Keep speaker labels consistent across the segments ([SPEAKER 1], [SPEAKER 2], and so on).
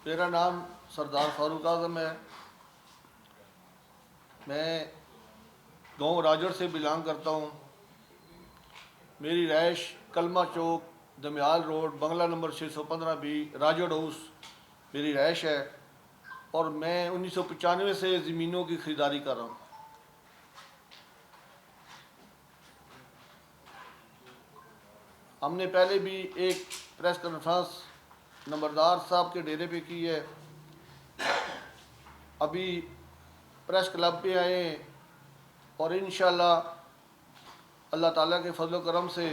[SPEAKER 1] मेरा नाम सरदार फारूक आज़म है। मैं गांव राजड़ से बिलोंग करता हूं। मेरी रहाइश कलमा चौक, दमियाल रोड, बंगला नंबर 615 बी, राजड़ हाउस मेरी रहाइश है। और मैं 1995 से ज़मीनों की ख़रीदारी कर रहा हूँ। हमने पहले भी एक प्रेस कॉन्फ्रेंस नंबरदार साहब के डेरे पे की है। अभी प्रेस क्लब पे आए हैं और इंशाअल्लाह अल्लाह ताला के फजल करम से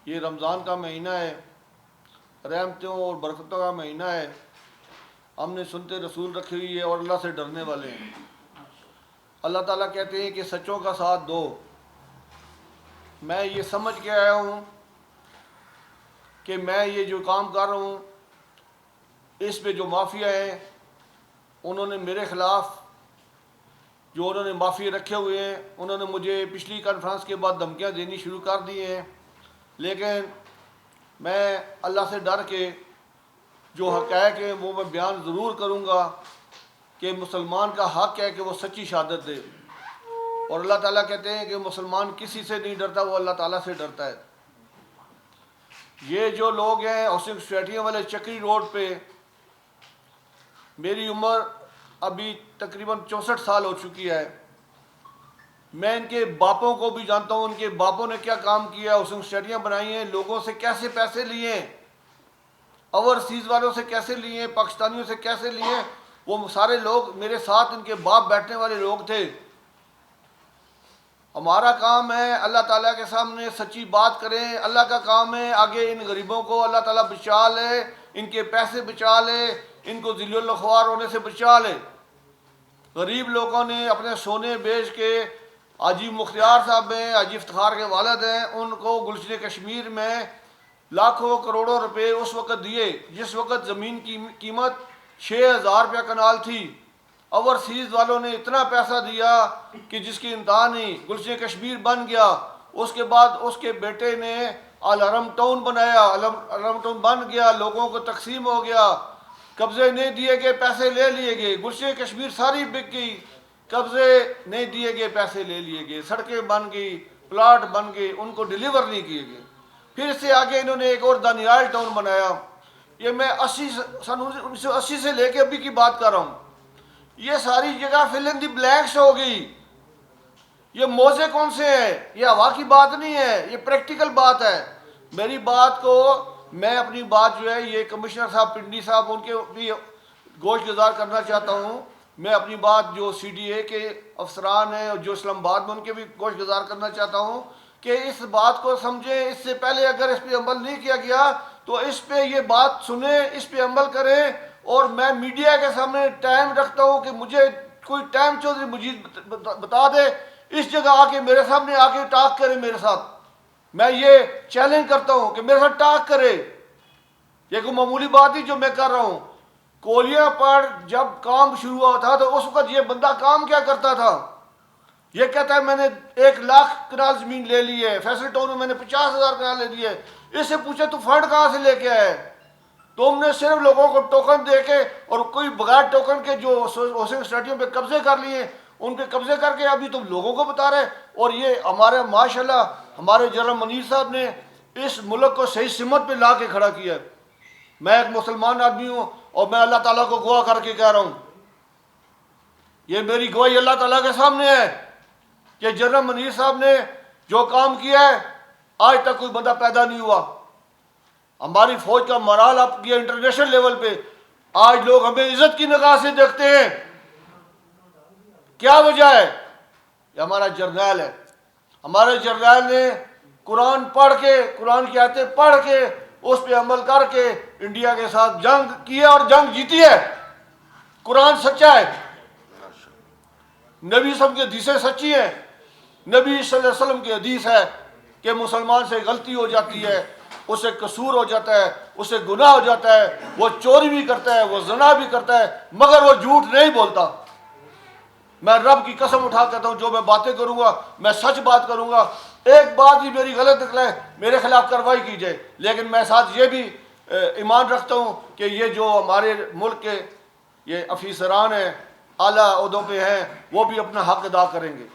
[SPEAKER 1] ये रमज़ान का महीना है, रहमतों और बरकतों का महीना है। हमने सुनते रसूल रखी हुई है और अल्लाह से डरने वाले हैं। अल्लाह ताला कहते हैं कि सच्चों का साथ दो। मैं ये समझ के आया हूँ कि मैं ये जो काम कर रहा हूँ, इस पे जो माफिया हैं उन्होंने मेरे ख़िलाफ़ जो उन्होंने माफिया रखे हुए हैं, उन्होंने मुझे पिछली कॉन्फ्रेंस के बाद धमकियाँ देनी शुरू कर दी हैं। लेकिन मैं अल्लाह से डर के जो हक़ाइक़ है वो मैं बयान ज़रूर करूँगा कि मुसलमान का हक़ है कि वो सच्ची शहादत दे। और अल्लाह ताला कहते हैं कि मुसलमान किसी से नहीं डरता, वो अल्लाह ताला से डरता है। ये जो लोग हैं हाउसिंग सोसाइटियों वाले चक्री रोड पे, मेरी उम्र अभी तकरीबन 64 साल हो चुकी है। मैं इनके बापों को भी जानता हूँ, उनके बापों ने क्या काम किया, हाउसिंग सोसाइटियाँ बनाई हैं, लोगों से कैसे पैसे लिए, ओवरसीज़ वालों से कैसे लिए, पाकिस्तानियों से कैसे लिए। वो सारे लोग मेरे साथ, इनके बाप बैठने वाले लोग थे। हमारा काम है अल्लाह ताला के सामने सच्ची बात करें। अल्लाह का काम है आगे इन गरीबों को अल्लाह ताला बचा ले, इनके पैसे बचा ले, इनको ज़िल्लुल ख्वार होने से बचा ले। गरीब लोगों ने अपने सोने बेच के, हाजी मुख्तियार साहब हैं, हाजी इफ्तिखार के वालिद हैं, उनको गुलशन कश्मीर में लाखों करोड़ों रुपए उस वक़्त दिए जिस वक़्त ज़मीन की कीमत 6000 रुपया कनाल थी। ओवरसीज़ वालों ने इतना पैसा दिया कि जिसकी इंतहा नहीं। गुलशन कश्मीर बन गया, उसके बाद उसके बेटे ने अलहरम टाउन बनाया, अलहरम टाउन बन गया, लोगों को तकसीम हो गया, कब्जे नहीं दिए गए, पैसे ले लिए गए, गुलशन कश्मीर सारी बिक गई, कब्जे नहीं दिए गए, पैसे ले लिए गए, सड़कें बन गई, प्लाट बन गए, उनको डिलीवर नहीं किए गए। फिर से आगे इन्होंने एक और दानियाल टाउन बनाया। ये मैं 1980 से लेके अभी की बात कर रहा हूँ। ये सारी जगह फिल इन दी ब्लैंक्स हो गई। ये मौजे कौन से हैं? ये हवा की बात नहीं है, ये प्रैक्टिकल बात है। मेरी बात को मैं अपनी बात जो है ये कमिश्नर साहब पिंडी साहब उनके भी गोश गुजार करना चाहता हूँ। मैं अपनी बात जो CDA के अफसरान हैं और जो इस्लामाबाद में उनके भी गोश गुजार करना चाहता हूँ कि इस बात को समझें। इससे पहले अगर इस पर अमल नहीं किया गया तो इस पर ये बात सुने, इस पर अमल करें। और मैं मीडिया के सामने टाइम रखता हूँ कि मुझे कोई टाइम चौधरी मुजीद बता दे, इस जगह आके मेरे सामने आके टाक करे मेरे साथ। मैं ये चैलेंज करता हूँ कि मेरे साथ टाक करे। ये कोई मामूली बात ही जो मैं कर रहा हूँ। कोलियां पर जब काम शुरू हुआ था तो उस वक्त ये बंदा काम क्या करता था? ये कहता है मैंने 1 लाख कनाल जमीन ले ली है, फैसल टाउन में मैंने 50,000 कनाल ले ली है। इससे पूछे तू फंड कहाँ से लेके आए? तुमने सिर्फ लोगों को टोकन दे के और कोई बगैर टोकन के जो हाउसिंग सोसाइटियों पे कब्जे कर लिए, उन पे कब्जे करके अभी तुम लोगों को बता रहे। और ये हमारे माशाल्लाह हमारे जनरल मनीर साहब ने इस मुल्क को सही सिमत पे ला के खड़ा किया है। मैं एक मुसलमान आदमी हूँ और मैं अल्लाह ताला को गवाह करके कह रहा हूँ, ये मेरी गवाही अल्लाह ताला के सामने है कि जनरल मनीर साहब ने जो काम किया है आज तक कोई बंदा पैदा नहीं हुआ। हमारी फौज का मराल अप किया इंटरनेशनल लेवल पे। आज लोग हमें इज्जत की निगाह से देखते हैं। क्या वजह है? ये हमारा जर्नैल है। हमारे जर्नैल ने कुरान पढ़ के, कुरान की आयतें पढ़ के, उस पर अमल करके इंडिया के साथ जंग किया और जंग जीती है। कुरान सच्चा है, नबी सब की हदीसें सच्ची हैं। नबी सल्लल्लाहु अलैहि वसल्लम की हदीस है कि मुसलमान से गलती हो जाती है, उसे कसूर हो जाता है, उसे गुनाह हो जाता है, वो चोरी भी करता है, वो ज़िना भी करता है, मगर वो झूठ नहीं बोलता। मैं रब की कसम उठा कहता हूँ जो मैं बातें करूँगा मैं सच बात करूँगा। एक बात ही मेरी गलत निकले मेरे खिलाफ कार्रवाई की जाए। लेकिन मैं साथ ये भी ईमान रखता हूँ कि ये जो हमारे मुल्क के ये अफीसरान हैं, आला ओहदों पे हैं, वो भी अपना हक अदा करेंगे।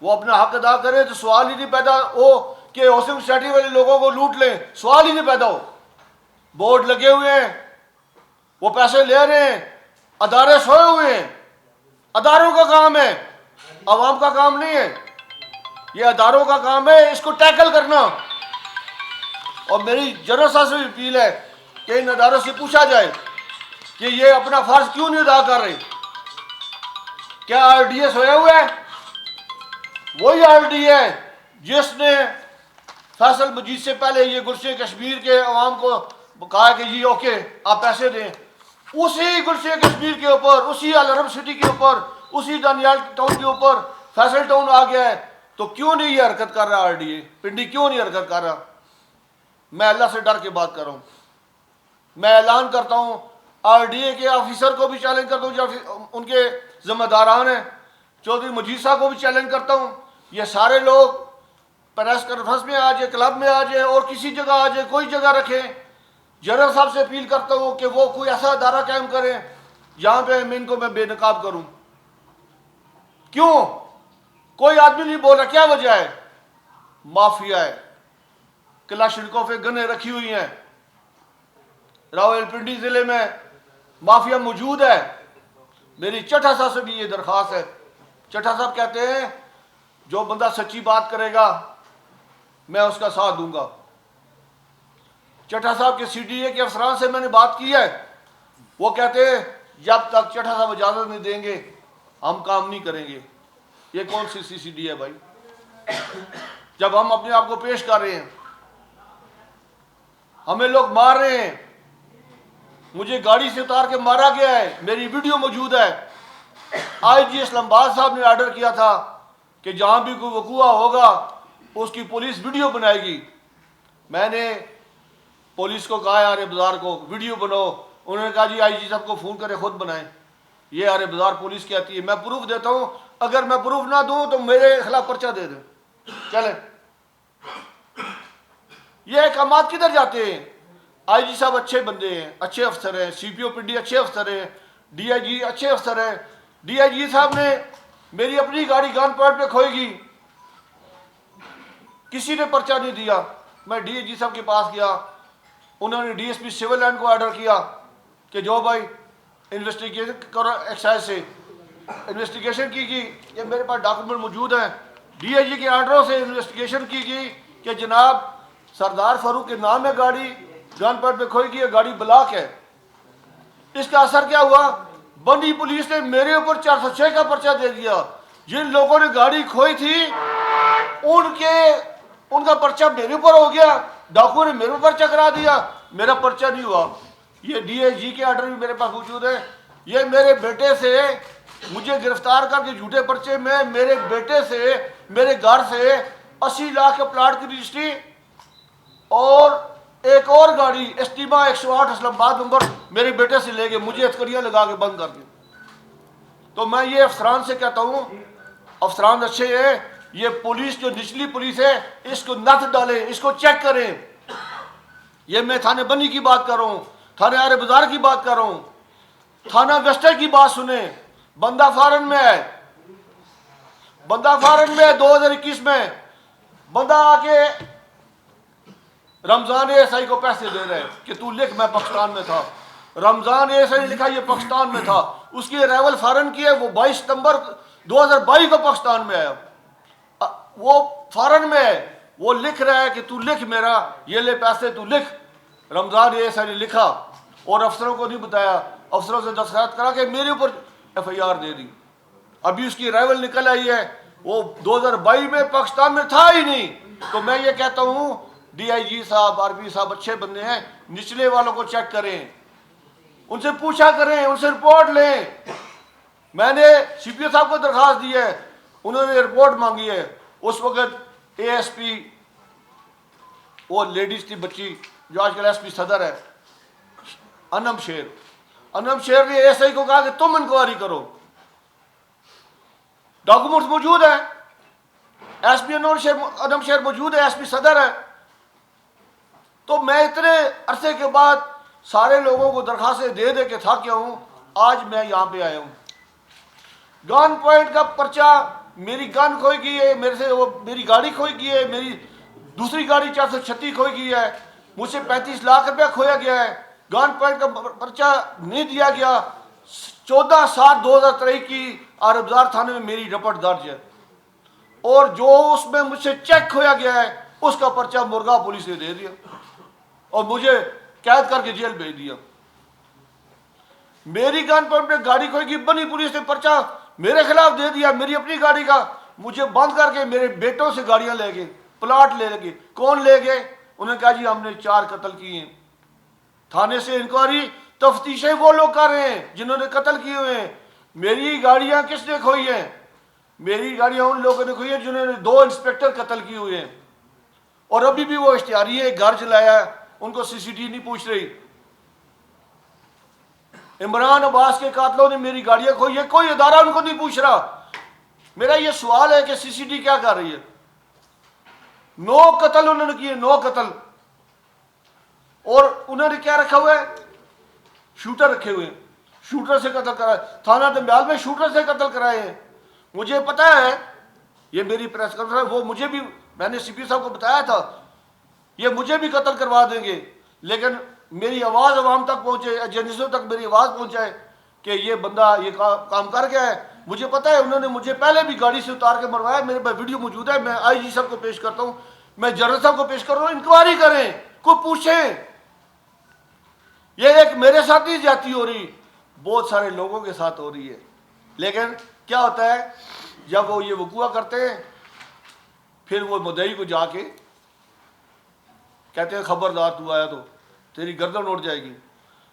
[SPEAKER 1] वो अपना हक अदा करें तो सवाल ही नहीं पैदा हो कि हाउसिंग सोसाइटी वाले लोगों को लूट लें, सवाल ही नहीं पैदा हो। बोर्ड लगे हुए हैं, वो पैसे ले रहे हैं, अदारे सोए हुए हैं। अदारों का काम है, अवाम का काम नहीं है। ये अदारों का काम है इसको टैकल करना। और मेरी जनरल साहब से भी अपील है कि इन अदारों से पूछा जाए कि ये अपना फर्ज क्यों नहीं अदा कर रहे। क्या आरडीए सोया हुआ है? वही आरडीए है जिसने फैसल मजीद से पहले ये गुलशन कश्मीर के अवाम को कहा कि जी ओके आप पैसे दें। उसी गुलशन कश्मीर के ऊपर, उसी अलरम सिटी के ऊपर, उसी दानियाल टाउन के ऊपर फैसल टाउन आ गया है। तो क्यों नहीं ये हरकत कर रहा आरडीए? पिंडी क्यों नहीं हरकत कर रहा? मैं अल्लाह से डर के बात कर रहा हूँ। मैं ऐलान करता हूँ, आरडीए के ऑफिसर को भी चैलेंज करता हूँ जो उनके जिम्मेदारान हैं, चौधरी मजीद साहब को भी चैलेंज करता हूँ। ये सारे लोग प्रेस कॉन्फ्रेंस में आ जाए, क्लब में आ जाए और किसी जगह आ जाए, कोई जगह रखें। जनरल साहब से अपील करता हूँ कि वो कोई ऐसा अदारा कायम करें जहाँ पे इनको मैं बेनकाब करूँ। क्यों कोई आदमी नहीं बोल रहा? क्या वजह है? माफिया है, क्लाशनिकों पे गने रखी हुई हैं। रावलपिंडी जिले में माफिया मौजूद है। मेरी चट्टा साहब से भी ये दरख्वास्त है। चट्टा साहब कहते हैं जो बंदा सच्ची बात करेगा मैं उसका साथ दूंगा। चट्टा साहब के सीडीए के अफसरान से मैंने बात की है, वो कहते हैं जब तक चट्टा साहब इजाजत नहीं देंगे हम काम नहीं करेंगे। ये कौन सी सीसीडी है भाई? जब हम अपने आप को पेश कर रहे हैं, हमें लोग मार रहे हैं, मुझे गाड़ी से उतार के मारा गया है, मेरी वीडियो मौजूद है। आईजी इस्लामाबाद साहब ने ऑर्डर किया था कि जहां भी कोई वकूआ होगा उसकी पुलिस वीडियो बनाएगी। मैंने पुलिस को कहा आर्य बाजार को वीडियो बनाओ, उन्होंने कहा जी आईजी साहब को फोन करे खुद बनाएं। ये आर्य बाजार पुलिस कहती है। मैं प्रूफ देता हूं, अगर मैं प्रूफ ना दूं तो मेरे खिलाफ पर्चा दे दें। चले ये अहकामात किधर जाते हैं? आईजी साहब अच्छे बंदे हैं, अच्छे अफसर हैं, सीपीओ पिंडी अच्छे अफसर हैं, डीआईजी अच्छे अफसर हैं। डीआईजी साहब ने मेरी अपनी गाड़ी गन पॉइंट पे खोएगी, किसी ने पर्चा नहीं दिया। मैं डीआईजी साहब के पास गया, उन्होंने डीएसपी सिविल लाइन को ऑर्डर किया कि जो भाई इन्वेस्टिगेशन करो, एक्साइज से इन्वेस्टिगेशन की गई। ये मेरे पास डॉक्यूमेंट मौजूद हैं। डीआईजी के ऑर्डरों से इन्वेस्टिगेशन की गई कि जनाब सरदार फारूक के नाम है गाड़ी, गन पॉइंट पे खोई गई, गाड़ी ब्लॉक है। इसका असर क्या हुआ? बंदी पुलिस ने मेरे ऊपर 406 का पर्चा दे दिया। जिन लोगों ने गाड़ी खोई थी उनका पर्चा मेरे ऊपर हो गया, डाकुओं ने मेरे ऊपर चकरा दिया, मेरा पर्चा नहीं हुआ। ये डीआईजी के ऑर्डर भी मेरे पास मौजूद है। ये मेरे बेटे से मुझे गिरफ्तार करके झूठे पर्चे में मेरे बेटे से मेरे घर से 80 लाख के प्लाट की रजिस्ट्री और एक और गाड़ी एस्टीमा 108 इस्लामाबाद नंबर मेरे बेटे से ले गए, मुझे हथकड़ियां लगा के बंद कर दी। तो मैं ये अफसरान से कहता हूँ, अफसरान अच्छे हैं, ये पुलिस जो निचली पुलिस है इसको नथ डालें, इसको चेक करें। ये मैं थाने बनी की बात कर रहा हूँ, थाने आर्य बाजार की बात कर रहा हूँ, थाना वेस्टर की बात सुने। बंदा फारन में है, बंदा फारन में 2021 में बंदा आके रमजान एएसआई को पैसे दे रहे हैं कि तू लिख मैं पाकिस्तान में था। रमजान एएसआई लिखा ये पाकिस्तान में था, उसकी अराइवल फॉरेन की है, वो 22 सितंबर 2022 को पाकिस्तान में आया, वो फॉरेन में है, वो लिख रहा है कि तू लिख मेरा ये ले पैसे तू लिख। रमजान एएसआई ने लिखा और अफसरों को नहीं बताया, अफसरों से दस्तखत करा के मेरे ऊपर एफआईआर दे दी। अभी उसकी अराइवल निकल आई है, वो 2022 में पाकिस्तान में था ही नहीं। तो मैं ये कहता हूँ डीआईजी साहब, आरपी साहब अच्छे बंदे हैं, निचले वालों को चेक करें, उनसे पूछा करें, उनसे रिपोर्ट लें। मैंने सीपीओ साहब को दरखास्त दी है, उन्होंने रिपोर्ट मांगी है। उस वक्त एएसपी वो लेडीज थी बच्ची जो आजकल एसपी सदर है, अनम शेर ने एएसआई को कहा कि तुम इंक्वायरी करो। डॉक्यूमेंट्स मौजूद है, एसपी अनम शेर मौजूद है, एसपी सदर है। तो मैं इतने अरसे के बाद सारे लोगों को दरखास्तें दे दे के थक गया हूँ। आज मैं यहाँ पे आया हूँ। गन पॉइंट का पर्चा, मेरी गन खोई गई है, मेरे से वो मेरी गाड़ी खोई गई है, मेरी दूसरी गाड़ी 436 खोई गई है, मुझसे 35 लाख रुपया खोया गया है। गन पॉइंट का पर्चा नहीं दिया गया। 14/7/2023 की आरबजार थाने में मेरी रिपोर्ट दर्ज है, और जो उसमें मुझसे चेक खोया गया है उसका पर्चा मुर्गा पुलिस ने दे दिया और मुझे कैद करके जेल भेज दिया। मेरी गन पॉइंट में गाड़ी खोई गई, बनी पुलिस ने पर्चा मेरे खिलाफ दे दिया, मेरी अपनी गाड़ी का। मुझे बंद करके मेरे बेटों से गाड़ियां ले गए, प्लाट ले गए। कौन ले गए? उन्होंने कहा जी हमने 4 कत्ल किए हैं। थाने से इंक्वायरी तफ्तीशें वो लोग कर रहे हैं जिन्होंने कत्ल किए हुए हैं। मेरी गाड़ियां किसने खोई हैं? मेरी गाड़ियां उन लोगों ने खोई है जिन्होंने 2 इंस्पेक्टर कत्ल किए हुए हैं, और अभी भी वो इश्तिहारी है, घर जलाया, उनको सीसीटीवी नहीं पूछ रही। इमरान अब्बास के कातलों ने मेरी गाड़ियां खोई है, कोई इदारा उनको नहीं पूछ रहा। मेरा ये सवाल है कि सीसीटीवी क्या कर रही है? 9 कत्ल उन्होंने किए, 9 कत्ल। और उन्होंने क्या रखा हुआ है? शूटर रखे हुए हैं, शूटर से कत्ल कराए। थाना दंब्याल में शूटर से कत्ल कराए हैं। मुझे पता है, ये मेरी प्रेस कॉन्फ्रेंस, वो मुझे भी, मैंने सीपी साहब को बताया था, ये मुझे भी कत्ल करवा देंगे, लेकिन मेरी आवाज़ अवाम तक पहुँचे, एजेंसियों तक मेरी आवाज़ पहुँचाए कि ये बंदा ये काम कर गया है। मुझे पता है उन्होंने मुझे पहले भी गाड़ी से उतार के मरवाया। मेरे पास वीडियो मौजूद है, मैं आईजी साहब को पेश करता हूँ, मैं जनरल साहब को पेश कर रहा हूँ। इंक्वायरी करें, को पूछें। ये एक मेरे साथ ही ज्यादती हो रही, बहुत सारे लोगों के साथ हो रही है। लेकिन क्या होता है, जब वो ये वकूआ करते हैं, फिर वो मुद्दई को जाके कहते हैं खबरदार तू आया तो तेरी गर्दन उड़ जाएगी।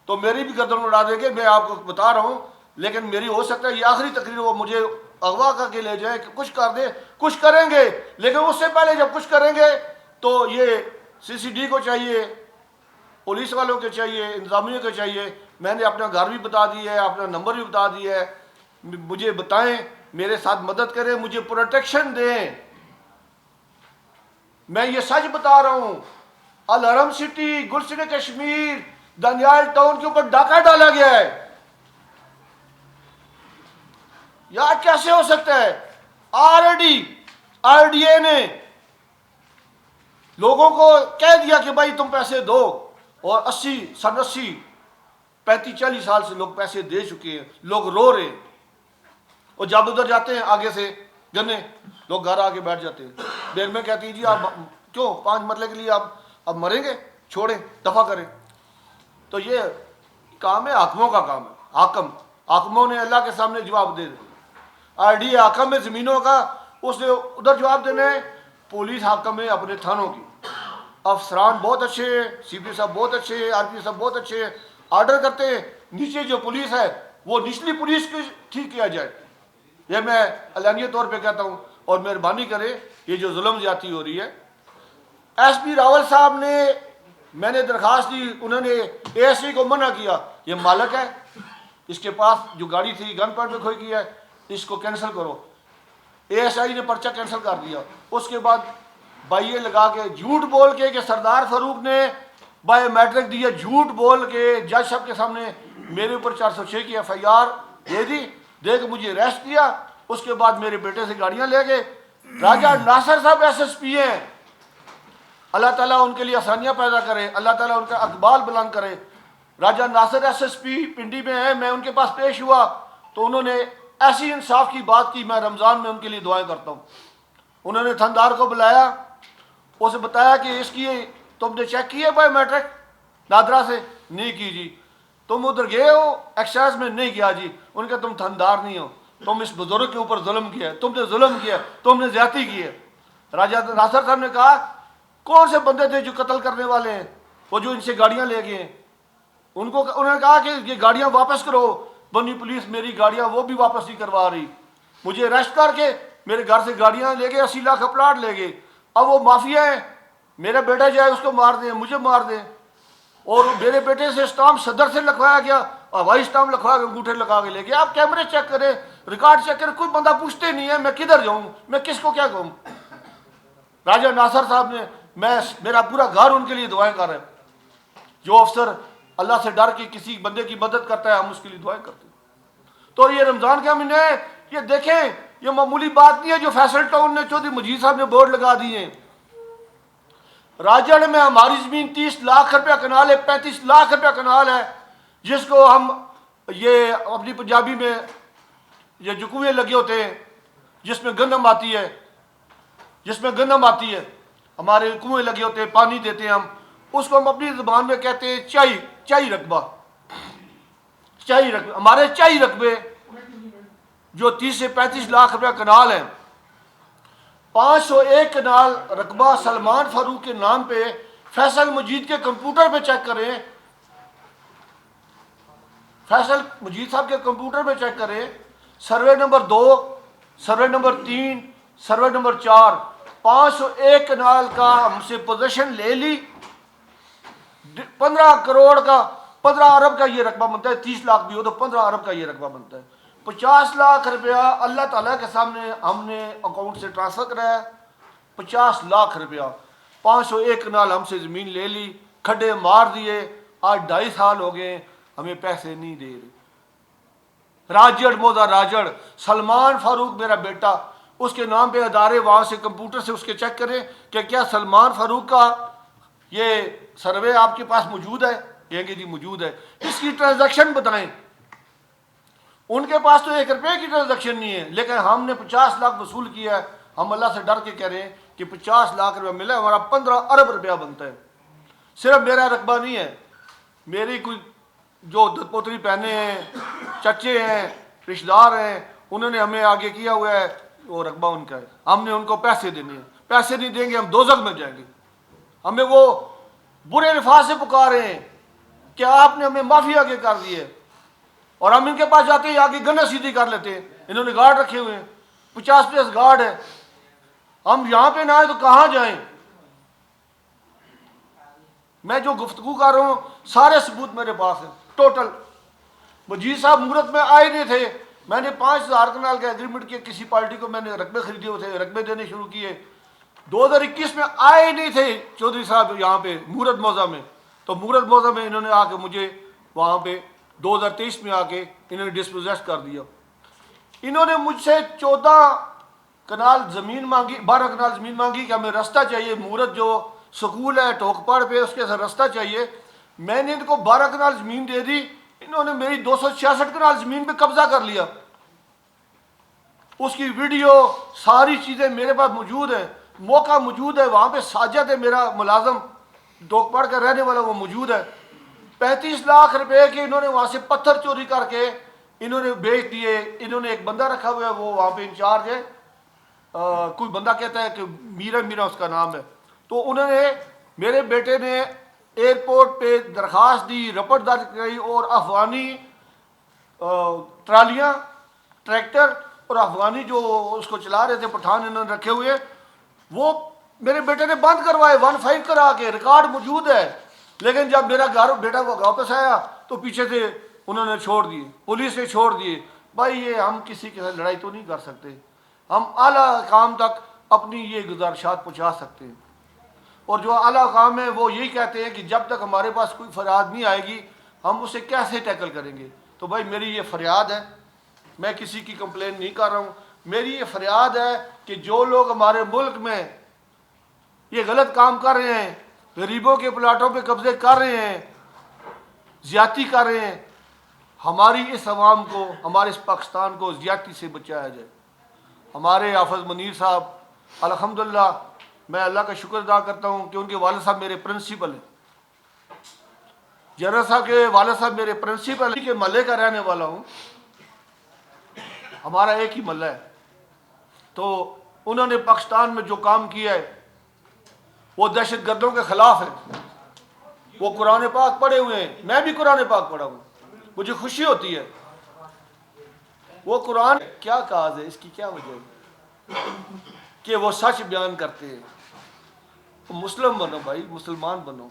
[SPEAKER 1] तो मेरी भी गर्दन उड़ा देंगे, मैं आपको बता रहा हूँ। लेकिन मेरी हो सकता है ये आखिरी तकरीर, वो मुझे अगवा करके ले जाए, कुछ कर दे, कुछ करेंगे। लेकिन उससे पहले जब कुछ करेंगे तो ये सीसीडी को चाहिए, पुलिस वालों के चाहिए, इंतजामिया को चाहिए। मैंने अपना घर भी बता दिया है, अपना नंबर भी बता दिया है। मुझे बताएं, मेरे साथ मदद करें, मुझे प्रोटेक्शन दें। मैं ये सच बता रहा हूँ। अल हरम सिटी, गुलशन कश्मीर, दनियाल टाउन के ऊपर डाका डाला गया है। यार कैसे हो सकता है? आरडीए ने लोगों को कह दिया कि भाई तुम पैसे दो, और 80 35-40 साल से लोग पैसे दे चुके हैं, लोग रो रहे हैं। और जब उधर जाते हैं आगे से गन्ने, लोग घर आके बैठ जाते हैं। देर में कहती है जी आप क्यों 5 मरले के लिए आप अब मरेंगे, छोड़ें, दफा करें। तो ये काम है, हाकिमों का काम है। हाकिमों ने अल्लाह के सामने जवाब दे दिया। आरडीए हाकिम है ज़मीनों का, उसने उधर जवाब देना है। पुलिस हाकिम है अपने थानों की। अफसरान बहुत अच्छे हैं, सीपी साहब बहुत अच्छे हैं, आरपी साहब बहुत अच्छे हैं, ऑर्डर करते हैं। नीचे जो पुलिस है वो निचली पुलिस को ठीक किया जाए, ये मैं अलानिया तौर पे कहता हूँ। और मेहरबानी करें, ये जो जुल्म ज्यादती हो रही है, एसपी रावल साहब ने, मैंने दरखास्त दी, उन्होंने एएसपी को मना किया। ये मालिक है, इसके पास जो गाड़ी थी गन पॉइंट में खोई की है, इसको कैंसिल करो। एएसआई ने पर्चा कैंसिल कर दिया। उसके बाद बाइये लगा के, झूठ बोल के कि सरदार फारूक ने बायोमेट्रिक दिया, झूठ बोल के जज साहब के सामने मेरे ऊपर 406 की FIR दे दी, दे के मुझे अरेस्ट किया। उसके बाद मेरे बेटे से गाड़ियां ले गए। राजा नासिर साहब SSP हैं, अल्लाह ताला उनके लिए आसानियां पैदा करे, अल्लाह ताला उनका अकबाल बुलंद करे। राजा नासिर SSP पिंडी में है, मैं उनके पास पेश हुआ तो उन्होंने ऐसी इंसाफ की बात की, मैं रमज़ान में उनके लिए दुआएं करता हूँ। उन्होंने थानेदार को बुलाया, उसे बताया कि इसकी तुमने चेक की है बायोमेट्रिक नादरा से? नहीं की जी। तुम उधर गए हो एक्साइज में? नहीं किया जी। उनका तुम थानेदार नहीं हो, तुम इस बुजुर्ग के ऊपर जुल्म किया, तुमने जुल्म किया, तुमने ज्यादती की है। राजा नासिर साहब ने कहा कौन से बंदे थे जो कत्ल करने वाले हैं, वो जो इनसे गाड़ियां ले गए हैं? उनको उन्होंने कहा कि ये गाड़ियां वापस करो। बनी पुलिस मेरी गाड़ियां वो भी वापस नहीं करवा रही, मुझे अरेस्ट करके मेरे घर से गाड़ियां ले गए, 80 लाख का प्लाट ले गए। अब वो माफिया है, मेरा बेटा जाए उसको मार दें, मुझे मार दें। और मेरे बेटे से स्टाम्प सदर से लिखवाया गया, हवाई स्टाम्प लिखवा के अंगूठे लगा के ले गए। आप कैमरे चेक करें, रिकॉर्ड चेक करें, कोई बंदा पूछते नहीं है मैं किधर जाऊँ, मैं किसको क्या कहूँ। राजा नासिर साहब ने, मैं मेरा पूरा घर उनके लिए दुआएं कर रहे हैं। जो अफसर अल्लाह से डर के किसी बंदे की मदद करता है, हम उसके लिए दुआएं करते हैं। तो ये रमज़ान का महीना है, ये देखें, ये मामूली बात नहीं है जो फैसल टाउन ने चौधरी मजीद साहब ने बोर्ड लगा दिए। राजड़ में हमारी ज़मीन 30 लाख रुपया कनाल है, 35 लाख रुपया कनाल है, जिसको हम ये अपनी पंजाबी में ये जो कुएँ लगे होते हैं जिसमें गंदम आती है, जिसमें गंदम आती है, हमारे कुएँ लगे होते हैं, पानी देते हैं हम, उसको हम अपनी ज़ुबान में कहते हैं चाई रकबा। चाई रकबे, हमारे चाई रकबे जो 30 से 35 लाख रुपया कनाल है, 501 कनाल रकबा सलमान फारूक के नाम पे फैसल मजीद के कंप्यूटर पे चेक करें, फैसल मजीद साहब के कंप्यूटर पे चेक करें, survey number 2, survey number 3, survey number 4, 501 कनाल का हमसे पोजीशन ले ली। 15 करोड़ का, 15 अरब का ये रकबा बनता है, 30 लाख भी हो तो 15 अरब का ये रकबा बनता है। 50 लाख रुपया अल्लाह ताला के सामने हमने अकाउंट से ट्रांसफर कराया, 50 लाख रुपया, 501 कनाल हमसे ज़मीन ले ली, खड्डे मार दिए, आज 2.5 साल हो गए हमें पैसे नहीं दे रहे। राजड़ मोजा राजड़, सलमान फारूक मेरा बेटा, उसके नाम पे अदारे, वहाँ से कंप्यूटर से उसके चेक करें कि क्या सलमान फारूक का ये सर्वे आपके पास मौजूद है, कहेंगे जी मौजूद है, इसकी ट्रांजैक्शन बताएं। उनके पास तो 1 रुपये की ट्रांजैक्शन नहीं है, लेकिन हमने 50 लाख वसूल किया है। हम अल्लाह से डर के कह रहे हैं कि 50 लाख रुपया मिला, हमारा 15 अरब रुपया बनता है। सिर्फ मेरा रकबा नहीं है, मेरी कोई जो पोतरी पहने हैं, चच्चे हैं, रिश्तेदार हैं, उन्होंने हमें आगे किया हुआ है, वो रकबा उनका है, हमने उनको पैसे देने हैं। पैसे नहीं देंगे हम दोज़ख में जाएंगे। हमें वो बुरे अल्फाज से पुकारे हैं कि आपने हमें माफ़ी आगे कर दी है, और हम इनके पास जाते हैं आगे गन्ना सीधी कर लेते हैं। इन्होंने गार्ड रखे हुए हैं, 50 गार्ड है, हम यहाँ पे ना आए तो कहाँ जाएं। मैं जो गुफ्तगू कर रहा हूँ सारे सबूत मेरे पास है टोटल। वजीर साहब मुहूर्त में आए नहीं थे, मैंने 5000 कनाल का एग्रीमेंट किया, किसी पार्टी को मैंने रकबे खरीदे हुए थे, रकबे देने शुरू किए। 2021 में आए नहीं थे चौधरी साहब यहाँ पे मुहूर्त मौजा में, तो मुहूर्त मौजा में इन्होंने आके मुझे वहाँ पे 2023 में आके इन्होंने डिस्पोजेस कर दिया। इन्होंने मुझसे 14 कनाल ज़मीन मांगी, 12 कनाल ज़मीन मांगी कि हमें रास्ता चाहिए, मुहूर्त जो स्कूल है टोकपड़ पे उसके साथ रास्ता चाहिए। मैंने इनको 12 कनाल ज़मीन दे दी, इन्होंने मेरी 266 कनाल ज़मीन पे कब्जा कर लिया। उसकी वीडियो सारी चीज़ें मेरे पास मौजूद है, मौका मौजूद है, वहाँ पे साजिद है मेरा मुलाजम, टोकपड़ का रहने वाला, वो मौजूद है। 35 लाख रुपए के इन्होंने वहाँ से पत्थर चोरी करके इन्होंने बेच दिए। इन्होंने एक बंदा रखा हुआ है, वो वहाँ पे इंचार्ज है, कोई बंदा कहता है कि मीरा उसका नाम है। तो उन्होंने, मेरे बेटे ने एयरपोर्ट पे दरख्वास्त दी, रिपोर्ट दर्ज कराई, और अफगानी ट्रालियाँ, ट्रैक्टर और अफगानी जो उसको चला रहे थे पठान इन्होंने रखे हुए, वो मेरे बेटे ने बंद करवाए 15 करा के, रिकॉर्ड मौजूद है। लेकिन जब मेरा बेटा को वापस आया तो पीछे से उन्होंने छोड़ दिए, पुलिस ने छोड़ दिए। भाई ये हम किसी के साथ लड़ाई तो नहीं कर सकते, हम आला काम तक अपनी ये गुजारिशात पहुँचा सकते हैं। और जो आला काम है वो यही कहते हैं कि जब तक हमारे पास कोई फरियाद नहीं आएगी हम उसे कैसे टैकल करेंगे। तो भाई मेरी ये फरियाद है, मैं किसी की कंप्लेन नहीं कर रहा हूँ, मेरी ये फरियाद है कि जो लोग हमारे मुल्क में ये गलत काम कर रहे हैं, गरीबों के प्लाटों पे कब्जे कर रहे हैं, ज़्यादती कर रहे हैं, हमारी इस अवाम को, हमारे इस पाकिस्तान को ज़्यादती से बचाया जाए। हमारे हाफ़िज़ मुनीर साहब अल्हम्दुलिल्लाह, मैं अल्लाह का शुक्र अदा करता हूँ कि उनके वालिद साहब मेरे प्रिंसिपल हैं। जनरल साहब के वालिद साहब मेरे प्रिंसिपल के महल्ले का रहने वाला हूँ, हमारा एक ही महल्ला है। तो उन्होंने पाकिस्तान में जो काम किया है वो दहशत गर्दों के ख़िलाफ़ है। वो कुरान पाक पढ़े हुए हैं, मैं भी कुरान पाक पढ़ा हूँ, मुझे खुशी होती है। वो कुरान क्या काज है, इसकी क्या वजह है कि वो सच बयान करते हैं। तो मुस्लिम बनो भाई, मुसलमान बनो,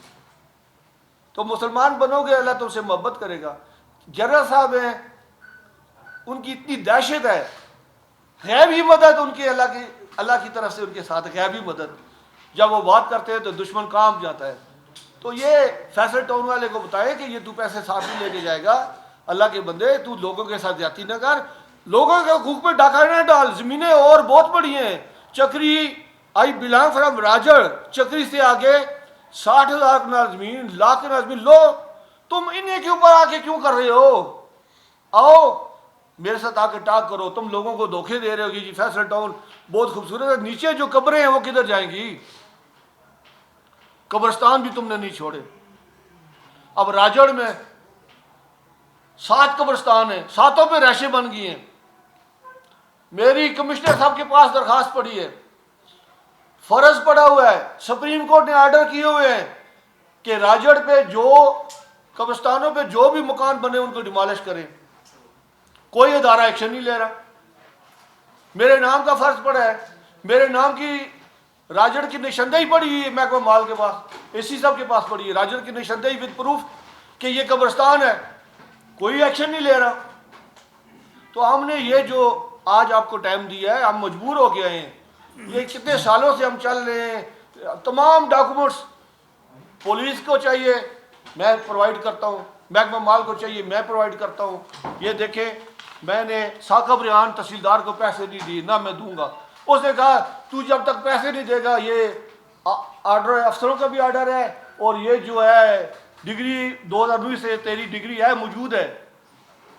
[SPEAKER 1] तो मुसलमान बनोगे अल्लाह तुमसे मोहब्बत करेगा। जनरल साहब हैं, उनकी इतनी दहशत है, गैबी मदद उनकी अल्लाह की तरफ से उनके साथ गैबी मदद। जब वो बात करते हैं तो दुश्मन कांप जाता है। तो ये फैसल टाउन वाले को बताए कि ये तू पैसे साथ ही लेके जाएगा, अल्लाह के बंदे तू लोगों के साथ ज्यादती न कर, लोगों के हकूक पे डाका न डाल, जमीनें और बहुत बड़ी हैं। चक्री, आई बिलोंग फ्रॉम राजड़, चक्री से आगे 60,000 कनाल जमीन, लाख कनाल जमीन, लो तुम इन्हीं के ऊपर आके क्यों कर रहे हो? आओ मेरे साथ आके टाक करो। तुम लोगों को धोखे दे रहे हो कि जी फैसल टाउन बहुत खूबसूरत है, नीचे जो कब्रें हैं वो किधर जाएंगी? कब्रिस्तान भी तुमने नहीं छोड़े। अब राजड़ में 7 कब्रिस्तान है, 7 पे रैशें बन गई हैं। मेरी कमिश्नर साहब के पास दरखास्त पड़ी है, फर्ज पड़ा हुआ है, सुप्रीम कोर्ट ने ऑर्डर किए हुए हैं कि राजड़ पे जो कब्रिस्तानों पे जो भी मकान बने उनको डिमोलिश करें। कोई अदारा एक्शन नहीं ले रहा। मेरे नाम का फर्ज पड़ा है, मेरे नाम की राजड़ की निशानदेही पड़ी हुई है महकमा माल के पास, एसी साहब के पास पड़ी है राजड़ की निशानदेही विद प्रूफ कि ये कब्रिस्तान है। कोई एक्शन नहीं ले रहा। तो हमने ये जो आज आपको टाइम दिया है, हम मजबूर हो गए हैं। ये कितने सालों से हम चल रहे हैं, तमाम डॉक्यूमेंट्स पुलिस को चाहिए मैं प्रोवाइड करता हूँ, महकमा माल को चाहिए मैं प्रोवाइड करता हूँ। ये देखें, मैंने साकब रियान तहसीलदार को पैसे नहीं दिए, ना मैं दूंगा। उसने कहा तू जब तक पैसे नहीं देगा, ये ऑर्डर है, अफसरों का भी ऑर्डर है, और ये जो है डिग्री 2009 से तेरी डिग्री है मौजूद है,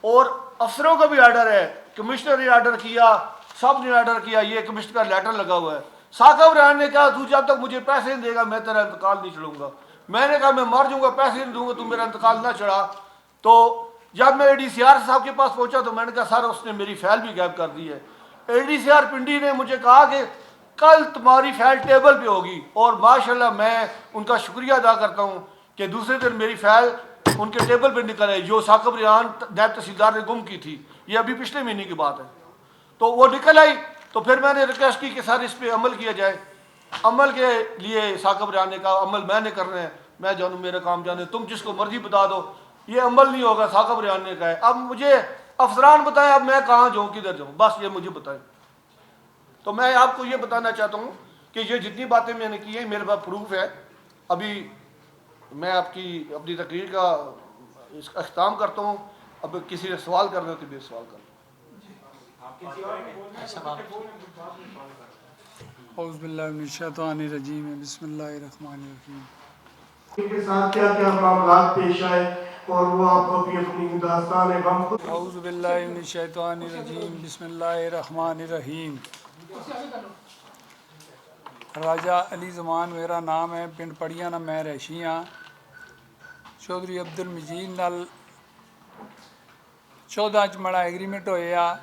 [SPEAKER 1] और अफसरों का भी ऑर्डर है, कमिश्नर ने ऑर्डर किया, सब ने ऑर्डर किया, ये कमिश्नर का लेटर लगा हुआ है। साकब रियान ने कहा तू जब तक मुझे पैसे नहीं देगा मैं तेरा इंतकाल नहीं चढ़ूंगा। मैंने कहा मैं मर जाऊंगा, पैसे नहीं दूंगा, तू मेरा इंतकाल ना चढ़ा। तो जब मैं ADCR साहब के पास पहुंचा तो मैंने कहा सर उसने मेरी फाइल भी गायब कर दी है। ADCR पिंडी ने मुझे कहा कि कल तुम्हारी फाइल टेबल पे होगी, और माशाल्लाह मैं उनका शुक्रिया अदा करता हूँ कि दूसरे दिन मेरी फाइल उनके टेबल पे निकल आई, जो साकब रियान नायब तहसीलदार ने गुम की थी। ये अभी पिछले महीने की बात है। तो वो निकल आई, तो फिर मैंने रिक्वेस्ट की कि सर इस पर अमल किया जाए। अमल के लिए साकब रियान ने कहा अमल मैंने करना है, मैं जानूँ मेरा काम जाने, तुम जिसको मर्जी बता दो, ये अमल नहीं होगा। साकब रियान ने कहा अब मुझे अफसरान बताएं, अब मैं कहाँ जाऊँ किधर जाऊँ, बस ये मुझे बताएं। तो मैं आपको ये बताना चाहता हूँ कि ये जितनी बातें मैंने की हैं मेरे पास प्रूफ है। अभी मैं आपकी अपनी तकरीर का अख्ताम करता हूँ। अब किसी ने सवाल करना तो भी सवाल कर।
[SPEAKER 2] औज़ुबिल्लाहिमिनश्शैतानिर्रजीम बिस्मिल्लाहिर्रहमानिर्रहीम।
[SPEAKER 3] के साथ क्या क्या मामलात पेश आए और वो आप अपनी दास्तान है गम खुद।
[SPEAKER 2] औज़ुबिल्लाहिमिनश्शैतानिर्रजीम बिस्मिल्लाहिर्रहमानिर्रहीम। राजा अली ज़मान मेरा नाम है, पिंड पड़ियां ना मैं रैशी हाँ। चौधरी अब्दुल मजीद नाल 14 च माड़ा एग्रीमेंट होया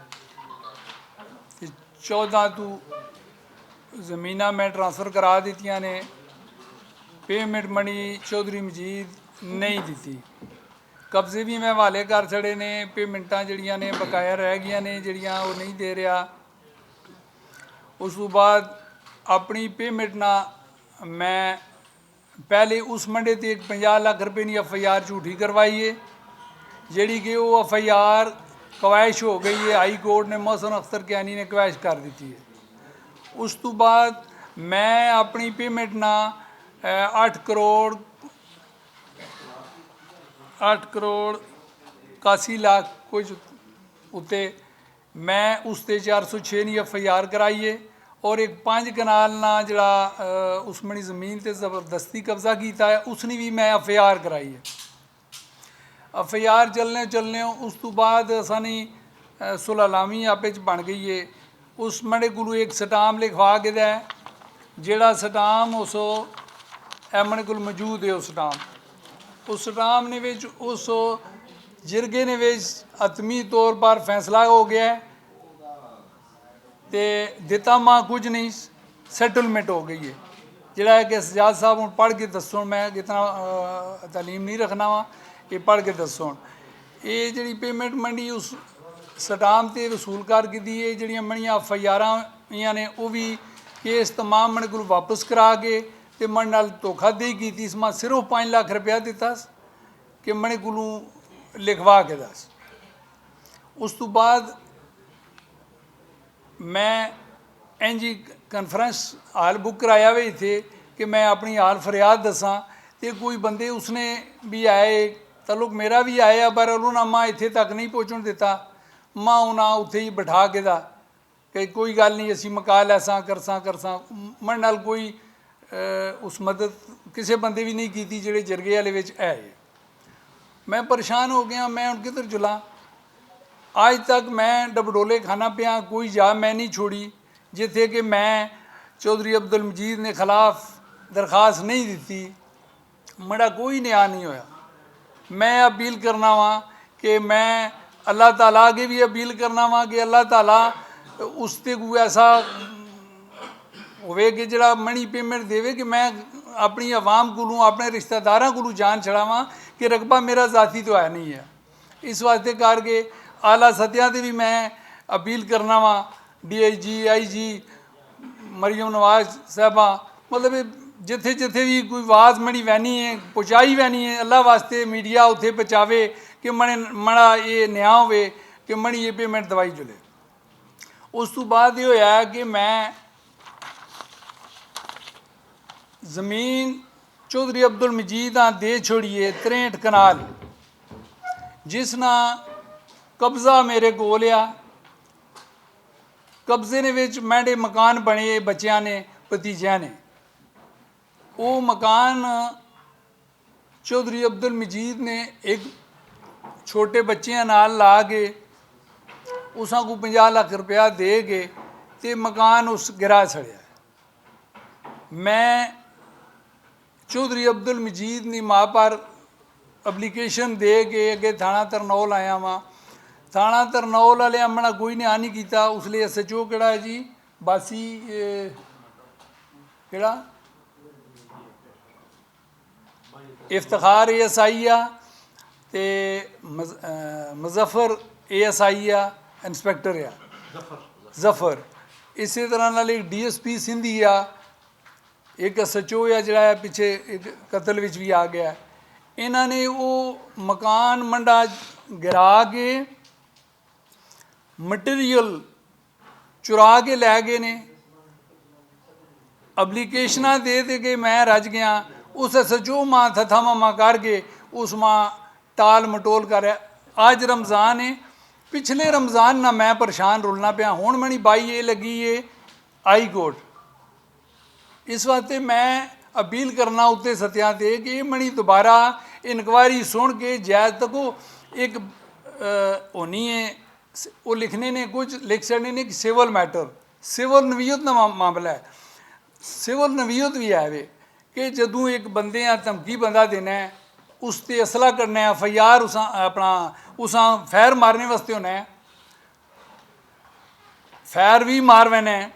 [SPEAKER 2] ते 14 तू ज़मीनां मैं ट्रांसफ़र करा दित्तियां ने। पेमेंट मनी चौधरी मजीद नहीं दी, कब्जे भी मैं हवाले कर छड़े ने, पेमेंटां जड़ियां ने बकाया रह गई ने, जड़ियां वो नहीं दे रहा। उस तो बाद अपनी पेमेंट ना मैं पहले उस मंडे ते 50 लाख रुपए की FIR झूठी करवाई है, जी कि वो FIR कवैश हो गई है। हाई कोर्ट ने मोहसन अख्तर कियानी ने कवैश कर दी है। उस तो बाद मैं अपनी पेमेंट ना 8 करोड़ 81 लाख कुछ उत्ते मैं उसते 406 की FIR कराई है, और एक 5 कनाल ना जड़ा उस मनी ज़मीन ते ज़बरदस्ती कब्जा किया है उसने भी मैं FIR कराई है। FIR चलने उस तो बाद सानी सुलहलामी आपे च बन गई है। उस मंडे को एक स्टाम लिखवा के है, जेड़ा स्टाम उस एमने को मौजूद है। उस स्टाम ने उस जिरगे ने हतमी तौर पर फैसला हो गया है, तो दिता मां कुछ नहीं, सैटलमेंट हो गई है। जोड़ा है कि सजाद साहब हूँ पढ़ के दसो, मैं इतना तालीम नहीं रखना वा, ये पढ़ के दसो। ये जी पेमेंट मंडी उस स्टाम से वसूल कर की है, जड़ियाँ मनियाँ FIR ने वो भी केस तमाम मन को वापस करा के तो मन नाल धोखाधड़ी की। इसमें सिर्फ 5 लाख रुपया दिता कि मने को लिखवा के दस। उस तो बाद मैं NG कॉन्फ्रेंस हाल बुक कराया हुई थे कि मैं अपनी हाल फरियाद दसा, ਤੇ ਕੋਈ ਬੰਦੇ ਉਸਨੇ ਵੀ ਆਏ, ਤਾਲੁਕ ਮੇਰਾ ਵੀ ਆਇਆ, ਪਰ ਉਹਨਾਂ ਮਾਂ ਇੱਥੇ ਤੱਕ ਨਹੀਂ ਪਹੁੰਚਣ ਦਿੱਤਾ। ਮਾਂ ਉਹਨਾਂ ਉੱਥੇ ਹੀ ਬਿਠਾ ਕੇ ਦਾ ਕਿ ਕੋਈ ਗੱਲ ਨਹੀਂ, ਅਸੀਂ ਮਕਾ ਲੈਸਾਂ ਕਰਸਾਂ ਮਨ ਨਾਲ ਕੋਈ ਉਸ ਮਦਦ ਕਿਸੇ ਬੰਦੇ ਵੀ ਨਹੀਂ ਕੀਤੀ ਜਿਹੜੇ ਜਰਗੇ ਵਾਲੇ ਵਿੱਚ ਆਏ। मैं परेशान हो गया, मैं उन किधर चला। आज तक मैं डबडोले खाना पिया, कोई जा मैं नहीं छोड़ी जिथे कि मैं चौधरी अब्दुल मजीद ने खिलाफ दरखास्त नहीं दी, मेरा कोई न्याय नहीं होया। मैं अपील करना वा कि मैं अल्लाह ताला के भी अपील करना वा कि अल्लाह ताला उसते कोई ऐसा होवे कि जड़ा मनी पेमेंट देवे कि मैं अपनी आवाम को अपने रिश्तेदारों को जान छड़ावां कि रकबा मेरा ज़ाती तो है नहीं है। इस वास्ते करके आला सतह से भी मैं अपील करना वा DIG IG मरियम नवाज साहबा, मतलब जिथे जिथे भी कोई आवाज़ मनी वैनी है पहुँचाई वैनी है, अल्लाह वास्ते मीडिया उत्थे पहुँचावे कि मड़ा ये न्याय होवे कि मनी ये पेमेंट दवाई जुले। उस तो बाद ये होया कि मैं ज़मीन चौधरी अब्दुल मजीद दे छोड़िए 63 कनाल, जिसना कब्ज़ा मेरे कोल आ। कब्जे ने विच मैंडे मकान बने बच्चों ने भतीजिया ने, वो मकान चौधरी अब्दुल मजीद ने एक छोटे बच्चों नाल ला के उसा को 50 लाख रुपया दे के ते मकान उस गिरा छड़िया। मैं चौधरी अब्दुल मजीद ने माँ पर एप्लीकेशन दे के अगे थाना तरनौल आया वहाँ। थाना तरनौल वाले मना कोई न्याय नहीं किया। उसलिए SHO केड़ा है जी बासी केड़ा इफ्तिखार ASI आ ते मुजफ्फर ASI आ, इंस्पैक्टर आ जफर। इसी तरह नाल एक DSP सिंधी आ, एक SHO आ जड़ा पिछे एक कतल विच भी आ गया। इन्होंने वो मकान मंडा गिरा के मटीरियल चुरा के लै गए ने। एप्लीकेशना दे के मैं रज गया। उस SHO मां थथा मामा करके उस मां टाल मटोल कर। अज रमज़ान है, पिछले रमज़ान ना मैं परेशान रुलना पाया, हुण मनी 22 ये लगी है हाई कोर्ट। इस वास्ते मैं अपील करना उत्ते सत्या ते कि मनी दोबारा इनक्वायरी सुन के जायज़ तको एक होनी है। वो लिखने ने कुछ लिख सकने ने कि सिविल मैटर, सिविल नवीयत का मामला है। सिविल नवीयत भी है वे कि जदों एक बंदे धमकी बंदा देना है, उस ते असला करना है, FIR उस अपना उस फैर मारने वास्ते होना है, फैर भी मार वैना है।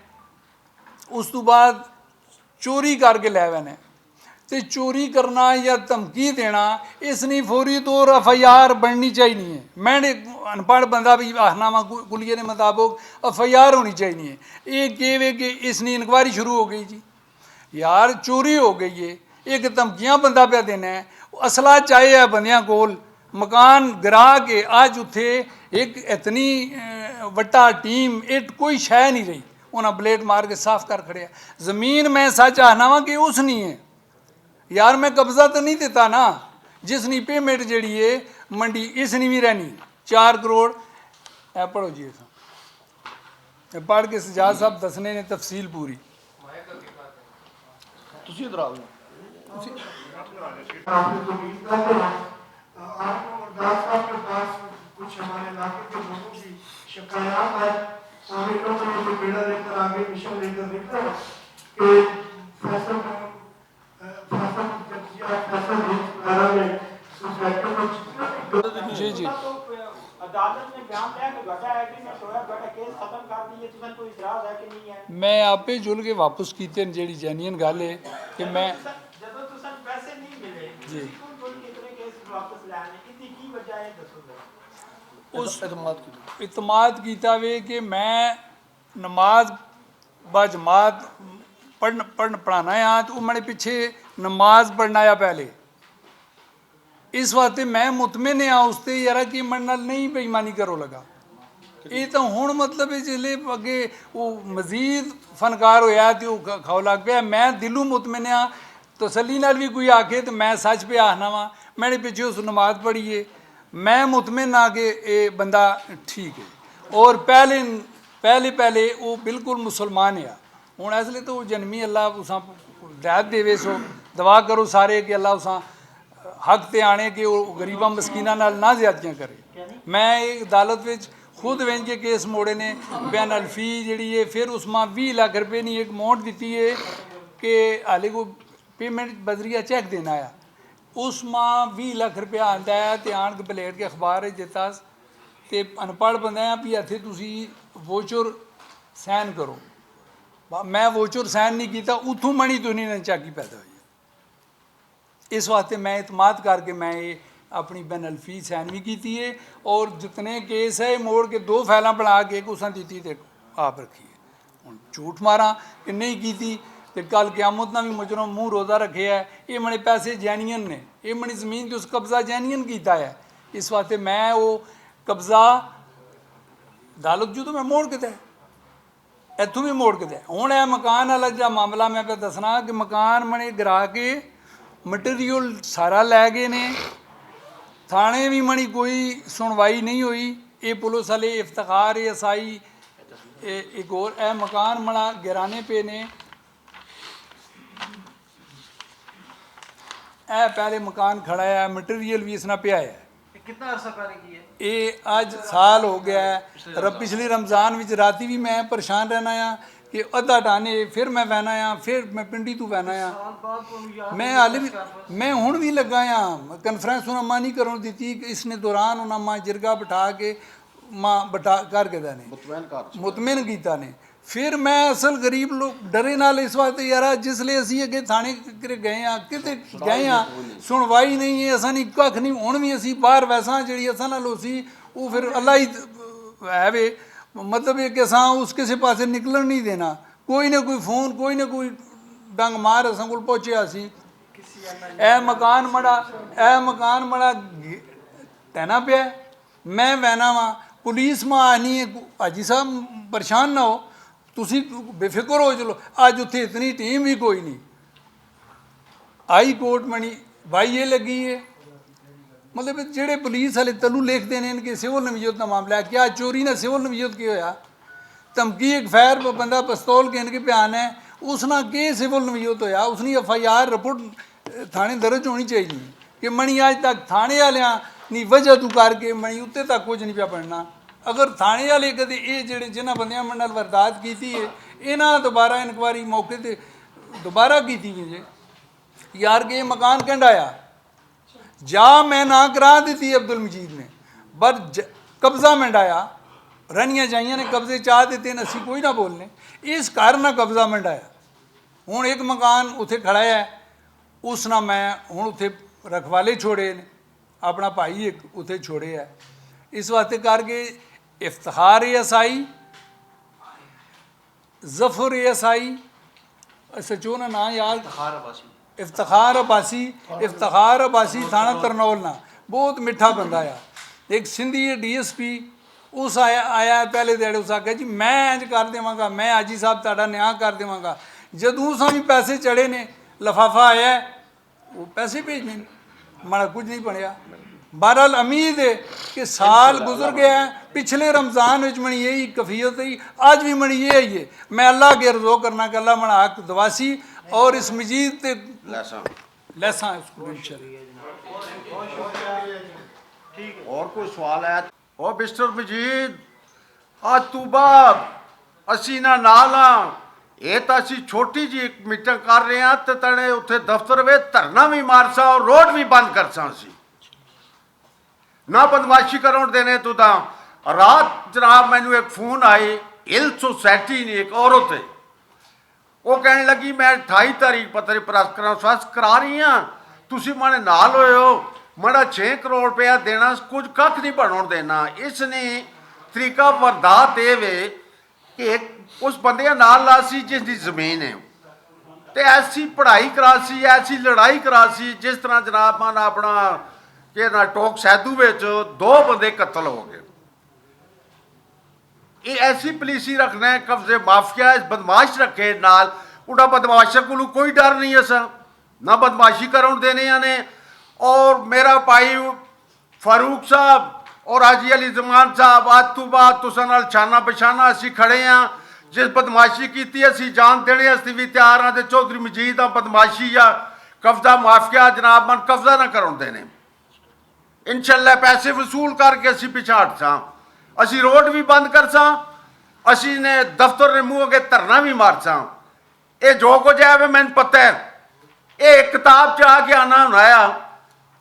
[SPEAKER 2] उस तो बाद चोरी करके लै वैना। तो चोरी करना या धमकी देना इसनी फौरी तौर FIR बननी चाहिए है। मैंने अनपढ़ बंदा भी आखना वा कुलिये के मुताबिक FIR होनी चाहिए है। ये कहे कि इसनी इंक्वायरी शुरू हो गई जी, यार चोरी हो गई है, एक धमकियां बंदा पे देना है, असला चाहे है बंदियां कोल, मकान गिरा के अज उत्थे एक इतनी वड्डा टीम एक कोई शह नहीं रही, उन्हें ब्लेड मार के साफ कर खड़े। ज़मीन मैं सच आखना वा कि उस नहीं है यार, मैं कब्जा तो नहीं देता ना, जिसनी पेमेंट जड़ी है मंडी इसनी भी रहनी 4 करोड़। ए पढ़ो जी, इस पढ़ के सजाद साहब दसने ने तफसील पूरी।
[SPEAKER 1] तुसी इधर आओ।
[SPEAKER 3] आपको उम्मीद करते हैं आपको अरदास साहब के पास कुछ हमारे इलाके के लोगों की शिकायत है। स्वामी लोग जो बेड़ा लेकर आगे मिशन लेकर निकले कि फैसल
[SPEAKER 2] जी जी
[SPEAKER 4] अदालत ने बयान दिया कि गड्ढा है कि मैं सोया गड्ढा केस खत्म कर दिए, तुम्हें कोई इतराज है कि नहीं है?
[SPEAKER 2] मैं आपे जुल के वापस कीते जी जेन्युइन गल है कि मैं
[SPEAKER 4] ਜਦੋਂ ਤੁਸੀਂ ਪੈਸੇ ਨਹੀਂ ਮਿਲੇ
[SPEAKER 2] जी
[SPEAKER 4] कौन बोल के इतने केस वापस लाने इतनी की वजह है दसो जरा।
[SPEAKER 2] उस इतमाद किया वे कि मैं नमाज बाजमात पढ़ना आ तो मैंने पीछे नमाज पढ़ना आ पहले। इस वास्ते मैं मुतमिन हाँ उसते यार कि मन नाल नहीं बेईमानी करो लगा। ये तो हुण मतलब जिसले अगे वो मजीद फनकार होया तो खाओ लग पाया। मैं दिलों मुतमिन हाँ तसल्ली नाल भी कोई आके तो मैं सच पे आखना वा, मैंने पिछे उस नमाज पढ़ी है, मैं मुतमिन आ कि ये बंदा ठीक है। और पहले पहले वो बिल्कुल मुसलमान है। हुण इसलिए तो जन्मी अल्लाह उस हिदायत देवे, सो दुआ करो सारे कि अल्लाह उस हक ते आने कि वो गरीबां मस्कीनां नाल ना ज्यादतियां करे। मैं एक अदालत विच खुद वेंज के केस मोड़े ने, बयान अल्फी जी है, फिर उसमें 20 लाख रुपये की एक अमाउंट दी है कि हाले को पेमेंट बजरिया चेक देना है, उसमें 20 लाख रुपया आता है तो आन के बलेट के अखबार दिता तो अनपढ़ बंदा है भी इतने तुसी वोचर साइन करो, मैं वोचर साइन नहीं किया, उतों मनी तो नहीं नचाकी पैदा हुई। इस वास्ते मैं इतमाद करके मैं ये अपनी बेनल्फी साइन भी की है और जितने केस है मोड़ के 2 फाइलें बना के कुछ दी तो आप रखी है। हूँ झूठ मारा कि नहीं की तो कल क्यामत ना भी मुजरम मुँह रोज़ा रखे है, ये मने पैसे जैनियन ने, ये मनी जमीन तो उस कब्जा जैनियन किया है। इस वास्ते मैं वो कब्जा अदालत जो तो मैं मोड़ के दे, इतों भी मोड़ के दे। हूँ यह मकान वाला जो मामला मैं पे दसना कि मकान मने गिरा के मटीरियल सारा लै गए ने, थाने भी मनी कोई सुनवाई नहीं हुई। ये पुलिस वाले इफ्तिखार एसआई एक और ए मकान मना गिराने पे ने, ए पहले मकान खड़ा है, मटीरियल भी इसना पे है।
[SPEAKER 5] कितना अरसा पहले की है?
[SPEAKER 2] ये आज साल हो गया है। पिछली रमज़ान में राती भी मैं परेशान रहना आ कि अद्धा टाने फिर मैं बहना आ, फिर मैं पिंडी तू बहना आ। मैं हाल भी मैं हुण भी लगा आ कन्फ्रेंस उन्हें मां नहीं करों दी, इसने दौरान उन्हें मां जिरगा बिठा के मां बिठा करके देने मुतमिन किया ने। फिर मैं असल गरीब लोग डरे नाल इस वास्ते यार जिसले असी अगे थाने गए हाँ किते गए हाँ सुनवाई नहीं है, असा नहीं कख नहीं। हुण भी असी बाहर वैसा जी असा नाल सी वो फिर अल्लाह ही है वे, मतलब ये कि असा उस किसी पासे निकलन नहीं देना। कोई ना कोई फोन कोई ना कोई डंग मार असा कोल पहुँचा सी। ए मकान मड़ा टहना पिया, मैं बहना वा पुलिस में आनी है हाजी साहब परेशान ना हो, तुसी बेफिक्र हो चलो। अज उत्थे इतनी टीम भी कोई नहीं, हाई कोर्ट मनी भाई ये लगी है, मतलब जेड़े पुलिस वाले तलू लिखते हैं इनके सिविल नवजोत का मामला है। क्या चोरी ने सिविल नवजोत की होया, धमकी एक फैर बंदा पिस्तौल के इनके बयान है, उसना के सिविल नवजोत होया, उसने FIR रिपोर्ट थाने दर्ज होनी चाहिए कि मनी अज तक थाने वाले नहीं वजह तू करके मनी उत्ते तक कुछ नहीं पिया पढ़ना। अगर थाने वाले कदे ये जेड़े जिन्होंने बंदियां मन नाल वारदात की है इन्हें दोबारा इनक्वायरी मौके पर दोबारा की जे यार कि मकान कहंडाया जा मैं ना करा दी अब्दुल मजीद ने, पर कब्जा मंडाया रनिया जाइया ने कब्जे चाह दिते न, असी कोई ना बोलने इस कारण ना कब्जा मंडाया। हूँ एक मकान उत्थे खड़ा है, उस ना मैं हूँ उत्थे रखवाले छोड़े ने, अपना भाई एक उत्थे छोड़े है। इस वास्ते करके इफ्तिखार ASI जफर ASI सचो ना ना यार इफ्तिखार अब्बासी थाना तरनौल ना, बहुत मिठा बंदा आ। एक सिंधी DSP उस आया पहले दिहाड़े, उस आख्या जी मैं इंज कर देवांगा, मैं हाजी साहब तुहाडा न्याय कर देवांगा। जदों उस भी पैसे चढ़े ने लिफाफा आया वो पैसे भेजने माड़ा कुछ नहीं बनया। बहरहाल उम्मीद है कि साल गुजर गया है, पिछले रमज़ान में मनी यही कफियत ही आज भी मनी ये ही है। मैं अल्लाह के रजो करना कि अल्लाह मना हक दवासी और इस मजीद ते लैसा
[SPEAKER 6] और कोई सवाल है? ओ मिस्टर मजीद आज तू बाद असी ना नाल हाँ, ये तो असी छोटी जी एक मीटिंग कर रहे हैं तो तने उत्थे दफ्तर वे धरना भी मार सा और रोड भी बंद कर सा सी ना बदमाशी करों देने। तो रात जनाब मैनू एक फोन आए हिल सोसाइटी ने एक औरत है, वो कहने लगी मैं 28 तारीख पता नहीं प्रस करा रही हाँ, तुसी माने नाल होए हो, मड़ा 6 करोड़ रुपया देना कुछ कख नहीं बनने देना। इसने तरीका वारदात ये वे कि उस बंदे नाल ला सी जिसकी जमीन है तो ऐसी पढ़ाई करा सी, ऐसी लड़ाई करा सी जिस तरह जनाब मान अपना कि ना टोक सैदू में 2 बंदे कत्ल हो गए। ये ऐसी पुलिसी रखना है, कब्जे माफिया बदमाश रखे नाल, उन्हें बदमाशों को कोई डर नहीं है। ना बदमाशी कराउण देने ने। और मेरा भाई फारूक साहब और हाजी अली जमान साहब आज तो बाद तुसां नाल छाना पछाना असी खड़े हाँ। जिस बदमाशी की असी जान देने असी भी तैयार हाँ। चौधरी मजीद बदमाशी या कब्जा माफिया जनाब मन कब्जा ना कराउण देने। इंशाअल्लाह पैसे वसूल करके असी पिछा हट सा। असी रोड भी बंद कर सा। असी ने दफ्तर ने मुँह अगे धरना भी मार सा। ये जो कुछ है मैंने पता है। ये किताब च आके आना होना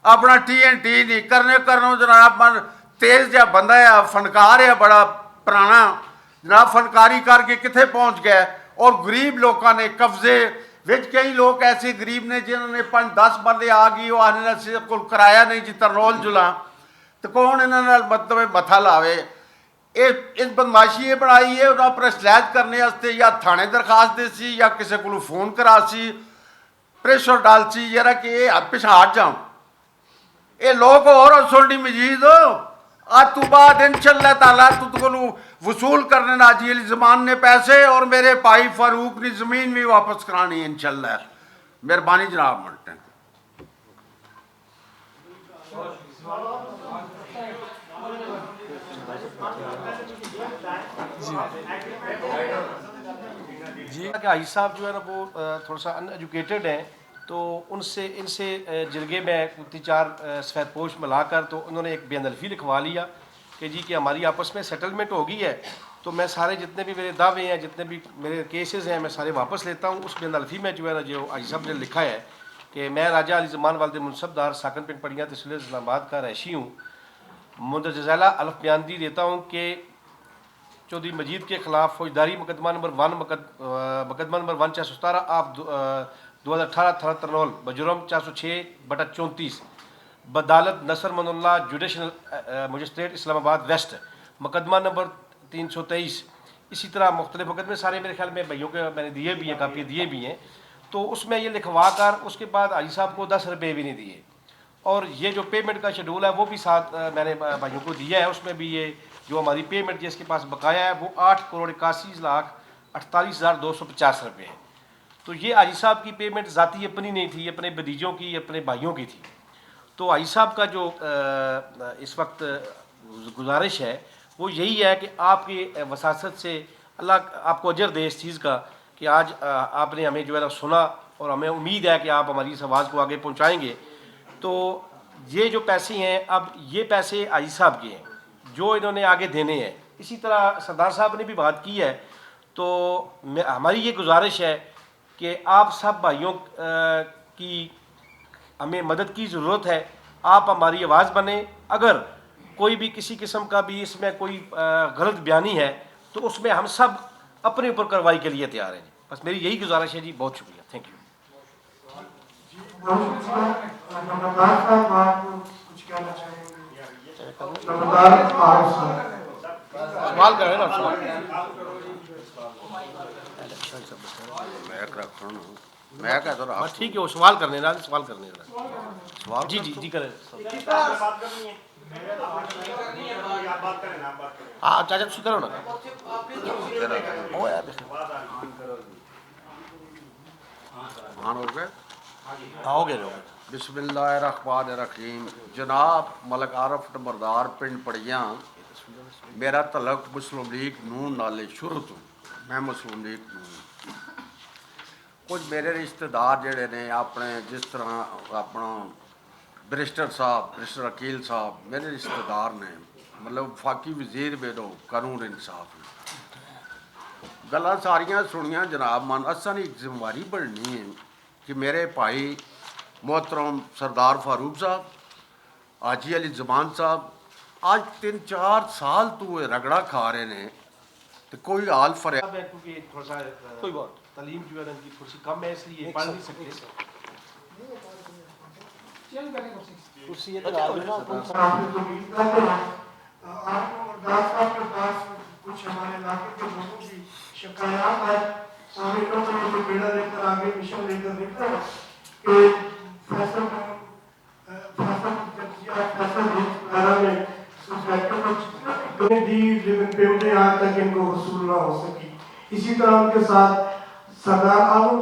[SPEAKER 6] अपना TNT नहीं करने जनाब मन तेज जहा बंदा है फनकार है बड़ा पुराना जनाब फनकारी करके कितने पहुँच गया। और गरीब लोगों ने कब्जे विच कई लोग ऐसे गरीब ने जिन्होंने 5-10 बंदे आ गई वो आने से कोल कराया नहीं जी तरनोल जुला तो कौन इन्होंने मतलब मथा लावे। इस बदमाशी ये बनाई है उन्होंने प्रसलैज करने वास्ते या थाने दरखास्त दे सी या किसी को फोन करा सी प्रेशर डाल सी जरा कि ये पिछा हट जाओ। ये लोग और सुननी मजीद आज तो बाद इंशाअल्लाह ताला तुद को वसूल करने हाजी अली जमान ने पैसे और मेरे भाई फारूक ने जमीन भी वापस करानी इंशाअल्लाह। मेहरबानी जनाब मनते हैं।
[SPEAKER 2] जी
[SPEAKER 7] कि हाजी साहब जो है ना वो थोड़ा सा अनएजुकेटेड हैं तो इनसे जरगे में 3-4 सफ़ेद पोश मिलाकर तो उन्होंने एक बेनल्फी लिखवा लिया कि जी कि हमारी आपस में सेटलमेंट हो गई है तो मैं सारे जितने भी मेरे दावे हैं जितने भी मेरे केसेस हैं मैं सारे वापस लेता हूँ। उस बेनल्फी में जो है ना जो हाजी साहब ने लिखा है कि मैं राजा अली ज़मान वालद मुनसबदार साकन पिंड पड़िया तहसील इस्लामाबाद का रैशी हूँ। मुंदरजला अलफ बयानदी देता हूँ कि चौधरी मजीद के ख़िलाफ़ फौजदारी मुकदमा नंबर 1/417 आप 2018 तरनौल बजुर्म 406/34 बदालत नसर Minallah judicial magistrate Islamabad waste मुकदमा नंबर 323। इसी तरह मुख्तलिफ मुकदमे सारे मेरे ख्याल में भाइयों के मैंने दिए भी हैं कापी दिए भी हैं। तो उसमें ये लिखवा कर उसके बाद हाजी साहब को 10 रुपये भी नहीं दिए और ये जो पेमेंट का शेड्यूल है वो भी साथ मैंने भाइयों को दिया है। उसमें भी ये जो हमारी पेमेंट जिसके पास बकाया है वो 8,81,48,250 रुपये है। तो ये हाजी साहब की पेमेंट ज़ाती अपनी नहीं थी, अपने भतीजों की अपने भाइयों की थी। तो हाजी साहब का जो इस वक्त गुजारिश है वो यही है कि आपकी वसासत से अल्लाह आपको अजर दे इस चीज़ का कि आज आपने हमें जो है ना सुना और हमें उम्मीद है कि आप हमारी इस आवाज़ को आगे पहुँचाएँगे। तो ये जो पैसे हैं अब ये पैसे हाजी साहब के हैं जो इन्होंने आगे देने हैं। इसी तरह सरदार साहब ने भी बात की है। तो हमारी ये गुजारिश है कि आप सब भाइयों की हमें मदद की ज़रूरत है। आप हमारी आवाज़ बने। अगर कोई भी किसी किस्म का भी इसमें कोई गलत बयानी है तो उसमें हम सब अपने ऊपर कार्रवाई के लिए तैयार हैं। बस मेरी यही गुजारिश है जी। बहुत शुक्रिया। Thank you.
[SPEAKER 3] नमस्कार साहब आप कुछ कहना चाहेंगे? नमस्कार
[SPEAKER 7] सवाल करें ना
[SPEAKER 6] मैं कहता रहा
[SPEAKER 7] बस ठीक है वो सवाल करने ना सवाल करने
[SPEAKER 6] सवाल
[SPEAKER 7] जी जी जी करें।
[SPEAKER 4] बात करनी है
[SPEAKER 7] हाँ चाचा तुम करो ना।
[SPEAKER 6] हाँ हो गए
[SPEAKER 7] हो गए
[SPEAKER 6] बिस्मिल्लाहिर्रहमानिर्रहीम। जनाब मलक आरफ नंबरदार पिंड पड़िया मेरा तलक मुस्लिम लीग नून नाले शुरू तो मैं मुस्लिम लीग नून कुछ मेरे रिश्तेदार जेडे ने अपने जिस तरह अपना बैरिस्टर साहब बैरिस्टर अकील साहब मेरे रिश्तेदार ने मतलब फाकी वजीर मेरो कानून इंसाफ गल्लां सारियां सुनिया जनाब मन असा एक जिम्मेवारी बननी है कि मेरे भाई मोहतरम सरदार फारूक साहब हाजी अली जमान साहब आज 3-4 साल तो ये रगड़ा खा रहे ने तो कोई हाल फरे
[SPEAKER 7] क्योंकि थोड़ा सा कोई बात तालीम जो है ना इनकी थोड़ी सी कम है इसलिए पढ़ नहीं सकते। कुर्सी इधर आ गई ना
[SPEAKER 3] आपको उम्मीद करते हैं आपको मुर्दास साहब के पास कुछ हमारे इलाके के लोगों की शिकायत है। हम इन लोगों को बेड़ा लेकर आगे मिशन लेकर निकले कि फैसल में दी लेकिन पेमेंट आज तक इनको वसूल ना हो सकी। इसी तरह उनके साथ सरदार आजम